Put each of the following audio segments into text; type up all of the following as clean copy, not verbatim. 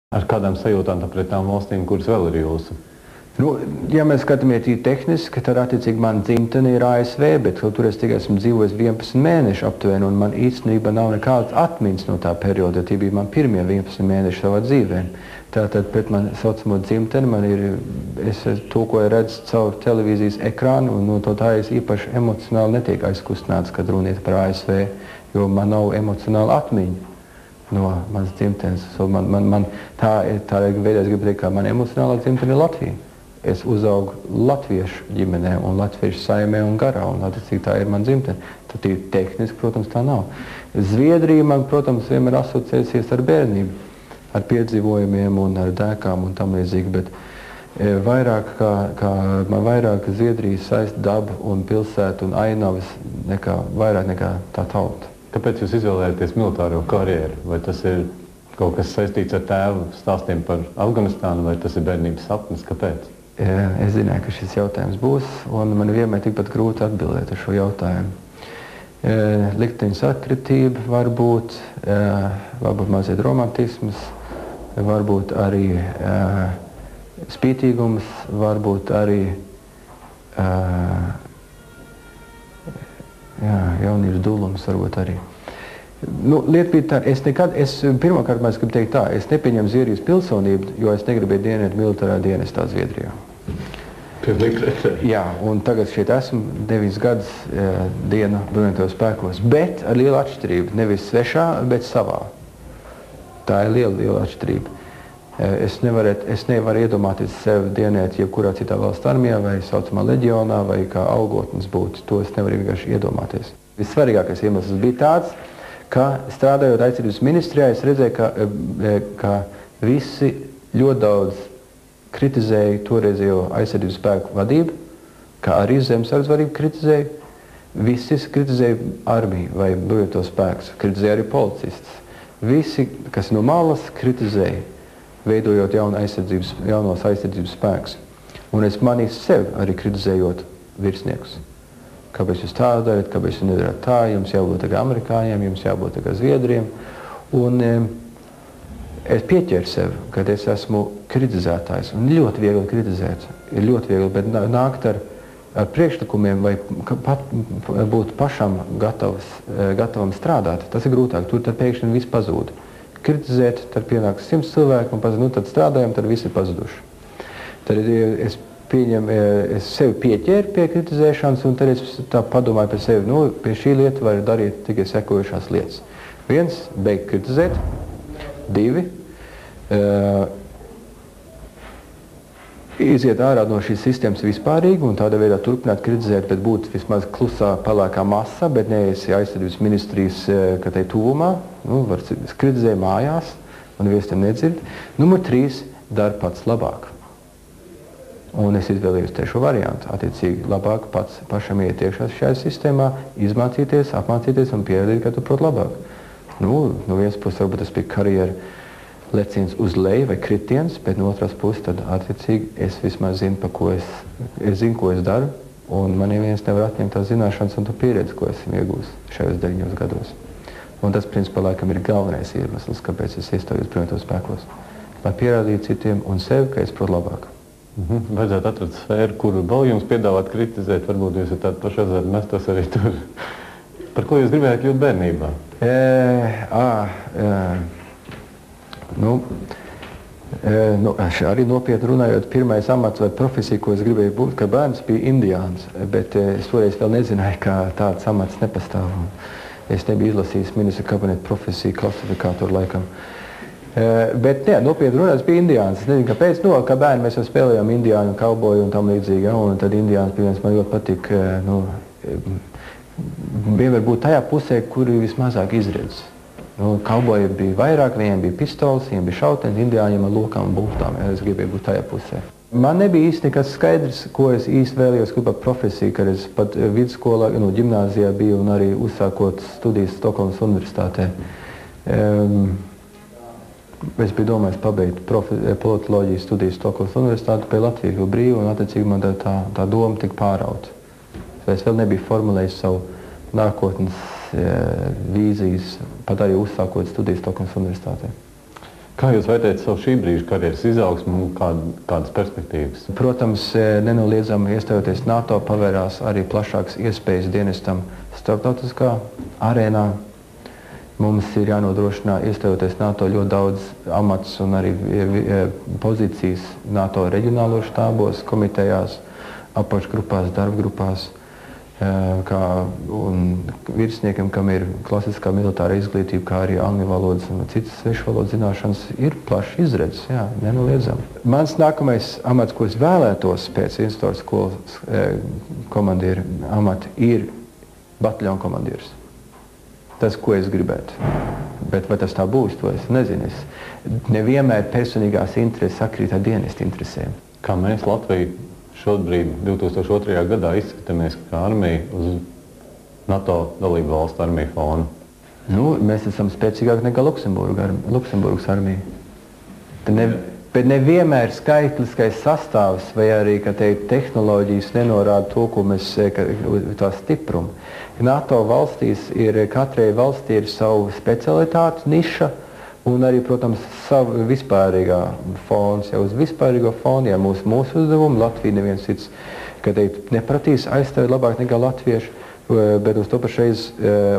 Ar kādām sajūtām pret tām valstīm, kuras vēl ir jūsu? Nu, ja mēs skatāmies tehniski, tad attiecīgi man dzimtene ir ASV, bet tur es tikai esmu dzīvojis 11 mēneši aptuveni, un man īstenībā nav nekādas atmiņas no tā perioda, tie bija man pirmie 11 mēneši savā dzīvē. Tātad pret man saucamo dzimteni man ir, es to, ko redzu caur televīzijas ekrānu, un no tā es īpaši emocionāli netiek aizkustināts, kad runiet par ASV, jo man nav emocionāla atmiņa no manas dzimtenes. Tā veidā es gribu teikt, ka man emocionālā dzimtene ir Latvija. Es uzaugu latviešu ģimenē un latviešu saimē un garā, un attiecīgi tā ir man dzimtene. Tad ir tehniski, protams, tā nav. Zviedrija man, protams, vienmēr asociēsies ar bērnību, ar piedzīvojumiem un ar dēkām un tam līdzīgi, bet man vairāk Zviedrija saista dabu un pilsētu un ainavas vairāk nekā tā tauta. Kāpēc jūs izvēlējāties militāro karjeru? Vai tas ir kaut kas saistīts ar tēvu stāstiem par Afganistānu, vai tas ir bērnības sapnis? Kāpēc? Es zināju, ka šis jautājums būs, un man vienmēr tikpat grūti atbildēt ar šo jautājumu. Likteņa sakritība varbūt mazliet romantisms, varbūt arī spītīgums, varbūt arī jaunības dūlums varbūt arī. Nu, lieta bija tā, pirmkārt, es gribu teikt tā, es nepieņemu Zviedrijas pilsonību, jo es negribēju dienēt militārā dienestā Zviedrijā. Jā, un tagad šeit esmu 9 gadus dienu bruņotajos spēkos, bet ar lielu atšķirību, nevis svešā, bet savā. Tā ir liela atšķirība. Es nevaru iedomāties sevi dienēt jebkurā citā valsts armijā vai saucamā leģionā vai kā algotnis būt. To es nevaru vienkārši iedomāties. Vissvarīgākais iemesls bija tāds, ka strādājot aizsardzības ministrijā, es redzēju, ka visi ļoti daudz kritizēja toreizējo aizsardzības spēku vadību, kā arī zemesardzes vadību kritizēja. Visi kritizēja armiju vai bruņotos spēkus, kritizēja arī policistus. Visi, kas no malas, kritizēja, veidojot jaunos aizsardzības spēkus. Un es manīju sevi arī kritizējot virsniekus. Kāpēc jūs tā darat, kāpēc jūs nedarāt tā, jums jābūt kā amerikāņiem, jums jābūt kā zviedriem. Un es pieķeru sevi, kad es esmu kritizētājs. Un ļoti viegli kritizēt. Ir ļoti viegli, bet nākt ar priekšlikumiem vai būt pašam gatavam strādāt, tas ir grūtāk. Tur tad pēkšņi viss pazūd. Kritizēt, tad pienāks 100 cilvēku un pazūd, tad strādājam, tad visi ir pazuduši. Tad es sevi pieķēru pie kritizēšanas, un tad es tā padomāju par sevi, pie šī lieta var darīt tikai sekojušās lietas. 1, beigt kritizēt. 2, iziet ārā no šīs sistēmas vispārīgi un tādā veidā turpināt kritizēt, bet būt vismaz klusā, palākā masa, bet neesi aizsardzības ministrijas, ka tai tuvumā, var kritizēt mājās, un neviens tam nedzird. Numur 3, dar pats labāk. Un es izvēlējos trešo variantu. Attiecīgi labāk pašam iet iekšā šajā sistēmā, izmācīties, apmācīties un pierādīt, ka tu prot labāk. No vienas puses varbūt tas bija karjera leciens uz leju vai kritiens, bet no otras puses tad attiecīgi es vismaz zinu, es zinu, ko es daru, un man neviens nevar atņemt tās zināšanas un to pieredzi, ko esmu iegūst šajos 9 gados. Un tas, principā, laikam ir galvenais iemesls, kāpēc es iestājos bruņotajos spēkos. Lai pierādītu citiem un sevi, ka es protu labāk. Vajadzētu atrast sfēru, kuru vēl jums piedāvāt kritizēt, varbūt jūs ir tādi paši azarti mestos arī tur. Par ko jūs gribējāt kļūt bērnībā? Arī nopietni runājot, pirmais amats vai profesija, ko es gribēju būt, kā bērns, bija indiāns, bet es toreiz vēl nezināju, ka tāds amats nepastāv. Es nebiju izlasījis ministra kabineta profesiju klasifikātoru laikam. Bet nopietni runājot, bija indiāns. Es nezinu, kāpēc. Kā bērni mēs jau spēlējām indiānu, kauboju un tam līdzīgi, un tad indiāns bija viens, man ļoti patīk, vienmēr būt tajā pusē, kuri vismazāk izredz. Kauboji bija vairāk, viņiem bija pistoles, viņiem bija šauteņi, indiāņiem ar lokām un bultām. Es gribēju būt tajā pusē. Man nebija īsti nekas skaidrs, ko es īsti vēlējos par profesiju, kad es pat vidusskolā, ģimnāzijā biju un arī uzsākot studijas Stokholmas universitātē. Es biju domājis pabeigt politoloģijas studijas Stokholmas universitāti, pie Latvijas jau brīvi, un attiecīgi man tā doma tika pārauta. Es vēl nebiju formulējis savu nākotnes vīzijas, pat arī uzsākot studijas Stokholmas universitātē. Kā jūs vērtējat savu šī brīža karjeras izaugsmu un kādas perspektīvas? Protams, nenoliedzami iestājoties NATO pavērās arī plašākas iespējas dienestam starptautiskā arēnā. Mums ir jānodrošina, iestājoties NATO, ļoti daudz amats un arī pozīcijas NATO reģionālo štābos, komitejās, apakšgrupās, darbgrupās, un virsniekiem, kam ir klasiskā militāra izglītība, kā arī angļu valodas un citas svešvalodas zināšanas, ir plaši izredzes, jā, nenoliedzami. Mans nākamais amats, ko es vēlētos pēc instruktora skolas komandieru amata, ir bataljona komandieris. Tas, ko es gribētu. Bet vai tas tā būs, to es nezinu. Nevienmēr personīgās intereses sakrīt ar dienestu interesēm. Kā mēs Latviju šobrīd, 2002. gadā, izskatāmies kā armija uz NATO dalību valstu armiju fona? Mēs esam spēcīgāki nekā Luksemburgas armija. Bet nevienmēr skaitliskais sastāvs vai arī, ka tehnoloģijas nenorāda to, ko mēs, tā stiprumu. NATO valstīs katrai valstī ir savu specialitāti, niša un arī, protams, savu vispārīgā fons. Ja uz vispārīgo fonu, ja mūsu uzdevumu Latvija neviens cits, nepratīs aizstāvēt labāk nekā latvieši, bet uz to pašreiz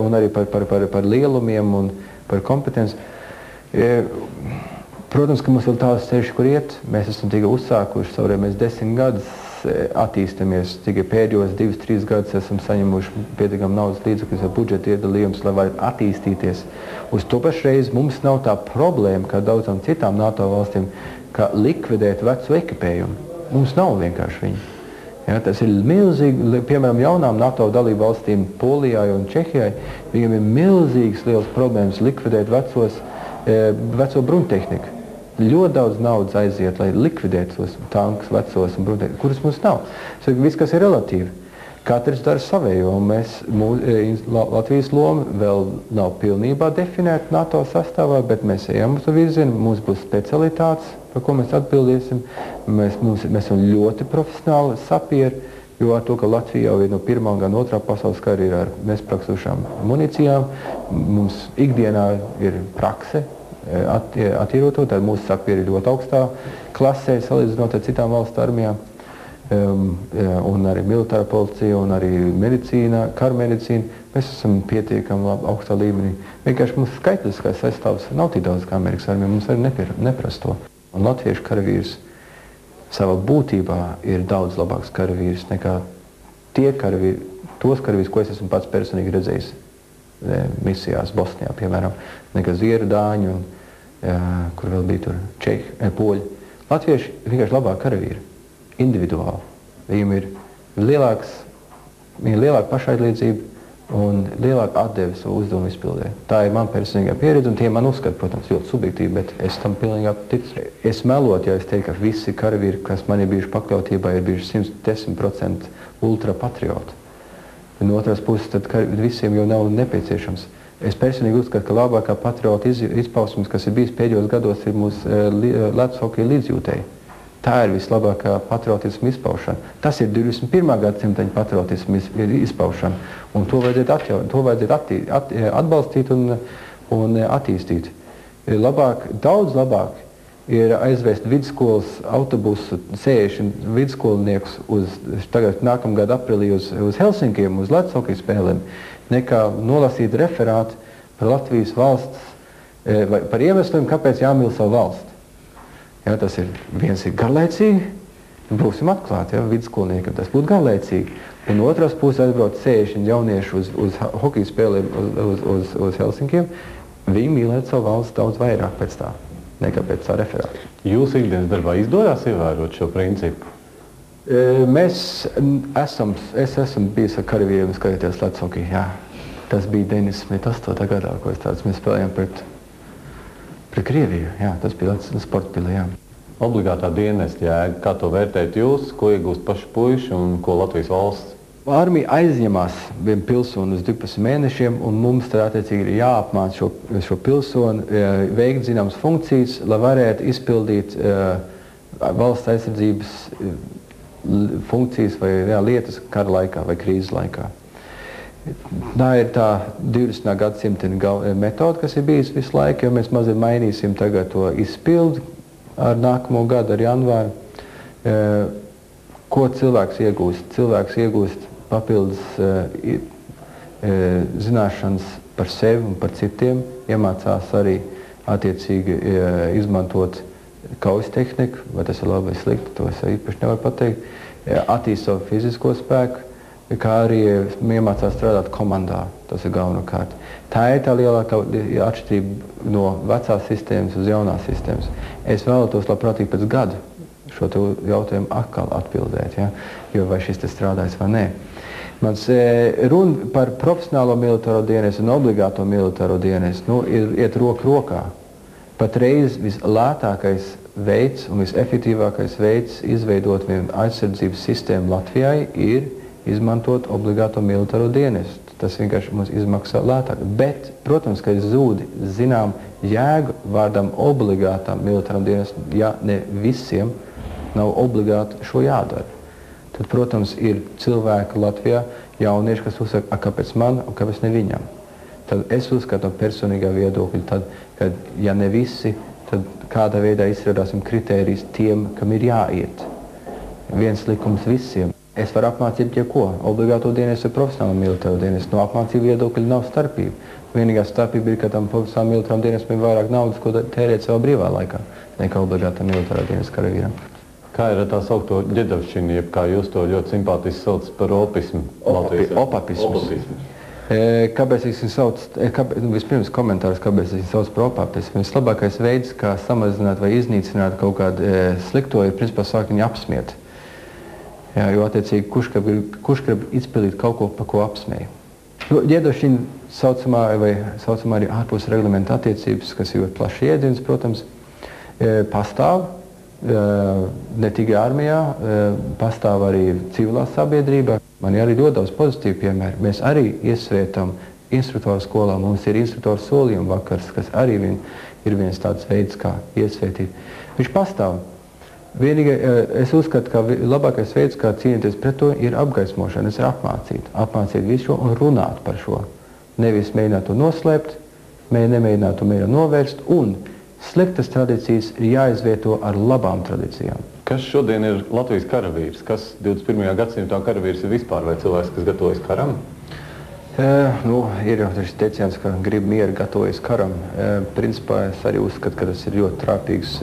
un arī par lielumiem un par kompetenci. Protams, ka mums vēl tādas ceļš, kur iet. Mēs esam tikai uzsākuši savu, mēs 10 gadus attīstamies. Tikai pēdējos 2-3 gadus esam saņemuši pietiekami naudas līdzekļus vai budžeta iedalījumus, lai varētu attīstīties. Uz to pašreiz mums nav tā problēma, kā daudzām citām NATO valstīm, kā likvidēt vecu ekipējumu. Mums nav vienkārši viņi. Ja, tas ir milzīgi, piemēram, jaunām NATO dalību valstīm, Polijai un Čehijai, viņiem ir milzīgas liels problēmas likvidēt veco bruņtehniku. Ļoti daudz naudas aiziet, lai likvidētu tos tankus, vecos un bruņtehniku, kurus mums nav. Viss, kas ir relatīvi. Katrs dara savējo, un Latvijas loma vēl nav pilnībā definēta NATO sastāvā, bet mēs ejam uz to virzienu, mums būs specialitātes, par ko mēs atbildēsim. Mēs esam ļoti profesionāli sapieri, jo ar to, ka Latvija jau ir no Pirmā un gan Otrā pasaules kara ir ar nespraksušām munīcijām, mums ikdienā ir prakse, attīrotot, tad mūsu sapieri ir ļoti augstā klasē, salīdzinot ar citām valstu armijām, un arī militāra policija, un arī medicīna, karmedicīna. Mēs esam pietiekami augstā līmenī. Vienkārši mums skaitliskais sastāvs nav tik daudz kā Amerikas armija, mums arī neprast to. Un latviešu karavīrs savā būtībā ir daudz labāks karavīrs nekā tos karavīrs, ko es esmu pats personīgi redzējis misijās Bosnijā, piemēram, nekā zieru dāņu, kur vēl bija tur poļi. Latvieši vienkārši labāk karavīri, individuāli. Viņiem ir lielāka pašaizliedzība un lielāka atdeve savu uzdevumu izpildē. Tā ir man personīgā pieredze, un tie man uzskata, protams, ļoti subjektīvi, bet es tam pilnīgi ticu. Es melot, ja es teiktu, ka visi karavīri, kas man ir bijuši pakļautībā, ir bijuši 110% ultrapatrioti. No otras puses, tad visiem jau nav nepieciešams. Es personīgi uzskatu, ka labākā patriota izpausmes, kas ir bijis pēdējos gados, ir mūsu ledus hokeja līdzjūtēji. Tā ir vislabākā patriotisma izpaušana. Tas ir 21. gadsimta patriotisma izpaušana. Un to vajadzētu atbalstīt un attīstīt. Daudz labāk ir aizvest vidusskolas autobusu 60 vidusskolniekus tagad nākamgad aprīlī uz Helsinkiem, uz ledus hokeja spēlēm, nekā nolasīt referātu par Latvijas valsts, vai par iemesliem, kāpēc jāmīl savu valsti. Ja, tas ir viens ir garlaicīgi, būsim atklāti, ja, vidusskolniekam tas būtu garlaicīgi. Un otras puses aizbrauc 60 jaunieši uz hokeja spēlēm uz Helsinkiem, viņi mīlēt savu valsts daudz vairāk pēc tā, nekā pēc tā referāta. Jūsu ikdienas darbā izdevās ievērot šo principu? Es esmu bijis ar karavīriem skatīties ledus hokeju, jā. Tas bija 98. gadā, ko mēs spēlējām pret Krieviju, jā, tas bija sporta pilī, jā. Obligātā dienesta jēga, kā to vērtējat jūs, ko iegūst paši puiši un ko Latvijas valsts? Armija aizņemās vienu pilsoni uz 12 mēnešiem, un mums tad attiecīgi ir jāapmāca šo pilsoni, veikt zināmas funkcijas, lai varētu izpildīt valsts aizsardzības funkcijas vai lietas kara laikā vai krīzes laikā. Tā ir tā 20. gadsimta metode, kas ir bijis visu laiku, jo mēs mazliet mainīsim tagad to izpildu ar nākamo gadu, ar janvāru. Ko cilvēks iegūst? Cilvēks iegūst papildus zināšanas par sevi un par citiem, iemācās arī attiecīgi izmantot kaujas tehniku, vai tas ir labi vai slikti, to es īpaši nevaru pateikt, attīst savu fizisko spēku, kā arī iemācās strādāt komandā, tas ir galvenokārt. Tā ir tā lielākā atšķirība no vecās sistēmas uz jaunās sistēmas. Es vēlētos labprātīgi pēc gada šo jautājumu atkal atbildēt, ja? Jo vai šis te strādājas vai nē. Mans runa par profesionālo militāro dienestu un obligāto militāro dienestu iet roku rokā. Patreiz vislētākais veids un visefektīvākais veids izveidot vienu aizsardzības sistēmu Latvijai ir izmantot obligāto militāro dienestu. Tas vienkārši mums izmaksā lētāk. Bet, protams, ka zūd zinām jēgu vārdam obligātām militāram dienestam, ja ne visiem nav obligāti šo jādara. Tad, protams, ir cilvēki Latvijā, jaunieši, kas uzsaka, kāpēc man un kāpēc ne viņam. Tad es uzskatu no personīgā viedokļa, tad, kad ja ne visi, tad kādā veidā izstrādāsim kritērijas tiem, kam ir jāiet. Viens likums visiem. Es varu apmācīt jebko. Obligāto dienestu ir profesionāla militāra dienestu. No apmācību viedokļa nav starpība. Vienīgā starpība ir, ka tam profesionāla militāram dienestam ir vairāk naudas, ko tērēt savā brīvā laikā, nekā obligātā militārā dienesta karavīram. Kā ir tā saukto ģedavšķinu, jeb kā jūs to ļoti simpātiski sauc par opismu? Opapismus. Kāpēc es viņu sauc, vispirms komentārs, kāpēc es viņu sauc par opapismu. Vislabākais veids, kā samazināt vai iznīcināt kaut kādu slikto, ir principā sākt viņu apsmiet. Jā, jo attiecīgi, kurš grib izpildīt kaut ko, pa ko apsmēja. Ģedavšķina saucamā arī ārpus reglamenta attiecības, kas ir plašs jēdziens, protams, pastāv. Ne tikai armijā, pastāv arī civilā sabiedrībā. Man ir arī ļoti daudz pozitīvu piemēru. Mēs arī iesvētam instruktoru skolā. Mums ir instruktoru solījuma vakars, kas arī ir viens tāds veids, kā iesvētīt. Viņš pastāv. Vienīgi es uzskatu, ka labākais veids, kā cīnīties pret to, ir apgaismošana, ir apmācīt visu šo un runāt par šo. Nevis mēģināt to noslēpt, nemēģināt to novērst, un sliktas tradīcijas ir jāizvieto ar labām tradīcijām. Kas šodien ir Latvijas karavīrs? Kas 21. gadsimtā karavīrs ir vispār, vai cilvēks, kas gatavojas karam? Ir jau šis teiciens, ka grib mieru, gatavojas karam. Principā es arī uzskatu, ka tas ir ļoti trāpīgs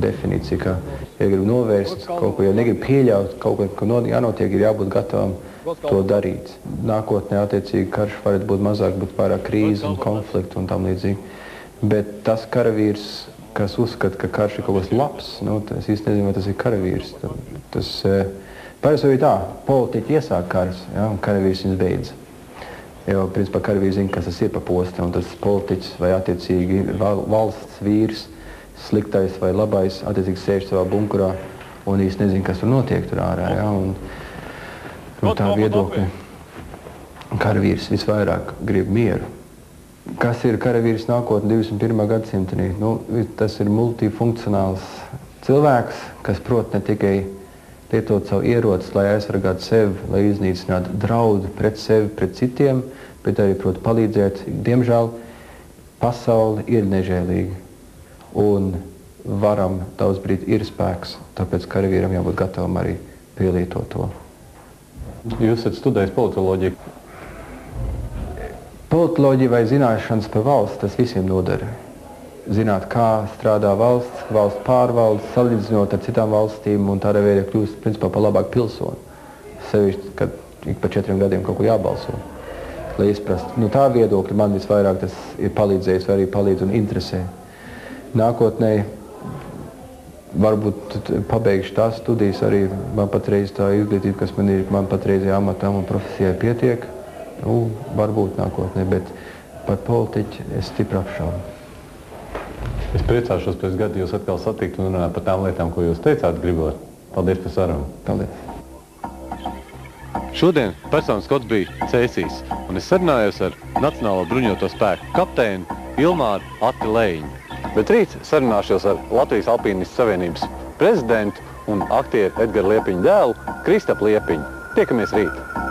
definīcija, ka, ja grib novērst kaut ko, ja negrib pieļaut kaut ko, ka jānotiek, ir jābūt gatavam to darīt. Nākotnē, attiecīgi, karš varētu būt mazāk, būt pārāk krīze un konflikti un tam līdzīgi. Bet tas karavīrs, kas uzskata, ka karš ir kaut kas labs, es īsti nezinu, vai tas ir karavīrs. Tas parasti ir tā, politiķi iesāk karus, ja, un karavīrs viņus beidz. Jo, principā, karavīrs zina, kas tas ir pa posti, un tas politiķis vai attiecīgi valsts vīrs, sliktais vai labais, attiecīgi sēž savā bunkurā un īsti nezina, kas tur notiek tur ārā. Ja, un tā viedokļa karavīrs visvairāk grib mieru. Kas ir karavīrs nākotnē 21. gadsimtenī? Tas ir multifunkcionāls cilvēks, kas prot ne tikai lietot savu ieroci, lai aizsargātu sevi, lai iznīcinātu draudu pret sevi, pret citiem, bet arī, proti, palīdzēt. Diemžēl pasaule ir nežēlīga un varam daudz brīdi ir spēks, tāpēc karavīram jābūt gatavam arī pielietot to. Jūs esat studējis politoloģiju. Politoloģija vai zināšanas par valsts, tas visiem nodara. Zināt, kā strādā valsts pārvaldes, salīdzinot ar citām valstīm un tādā veidā kļūst, principā, par labāku pilsoni. Sevišķi, kad ik pa 4 gadiem kaut ko jābalso, lai izprastu. Tā viedokļa man visvairāk tas ir palīdzējis, vai arī palīdz un interesē. Nākotnē varbūt pabeigšu tās studijas, arī man patreiz tā izglītība, kas man patreizajā amatam un profesijai pietiek. Varbūt nākotnē, bet par politiķi es stipri apšaubu. Es priecāšos pēc gada jūs atkal satikt un runāt par tām lietām, ko jūs teicāt gribot. Paldies par sarunu. Paldies. Šodien personas kods bija Cēsīs, un es sarunājos ar Nacionālo bruņoto spēku kapteini Ilmāru Ati Lejiņu. Bet rīt sarunāšos ar Latvijas Alpīnistu savienības prezidentu un aktieru Edgara Liepiņa dēlu Kristapu Liepiņu. Tiekamies rīt!